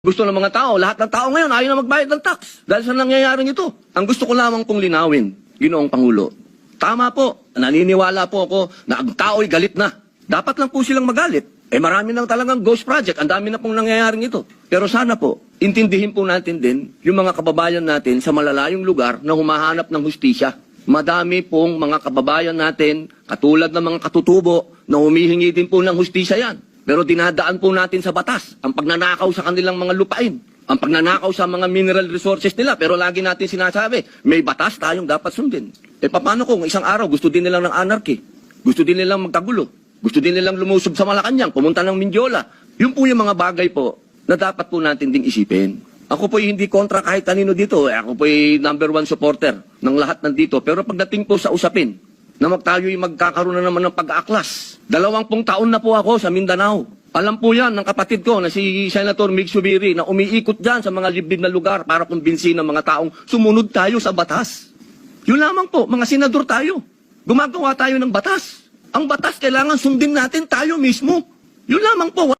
Gusto ng mga tao, lahat ng tao ngayon ayaw na magbayad ng tax dahil sa nangyayaring ito. Ang gusto ko lamang pong linawin, Ginoong Pangulo, tama po, naniniwala po ako na ang tao'y galit na. Dapat lang po silang magalit. Marami nang talagang ghost project, ang dami na pong nangyayaring ito. Pero sana po, intindihin po natin din yung mga kababayan natin sa malalayong lugar na humahanap ng hustisya. Madami pong mga kababayan natin, katulad ng mga katutubo, na humihingi din po ng hustisya yan. Pero dinadaan po natin sa batas ang pagnanakaw sa kanilang mga lupain, ang pagnanakaw sa mga mineral resources nila. Pero lagi natin sinasabi, may batas tayong dapat sundin. Paano kung isang araw gusto din nilang ng anarchy? Gusto din nilang magkagulo? Gusto din nilang lumusob sa Malacanang, pumunta ng Mindiola? Yun po yung mga bagay po na dapat po natin ding isipin. Ako po'y hindi kontra kahit kanino dito. Ako po'y #1 supporter ng lahat nandito. Pero pagdating po sa usapin, na tayo'y magkakaroon na naman ng pag-aaklas. 20 taon na po ako sa Mindanao. Alam po yan ng kapatid ko na si Senator Mig Subiri na umiikot dyan sa mga liblib na lugar para kumbinsin ng mga taong sumunod tayo sa batas. Yun lamang po, mga senador tayo. Gumagawa tayo ng batas. Ang batas kailangan sundin natin tayo mismo. Yun lamang po.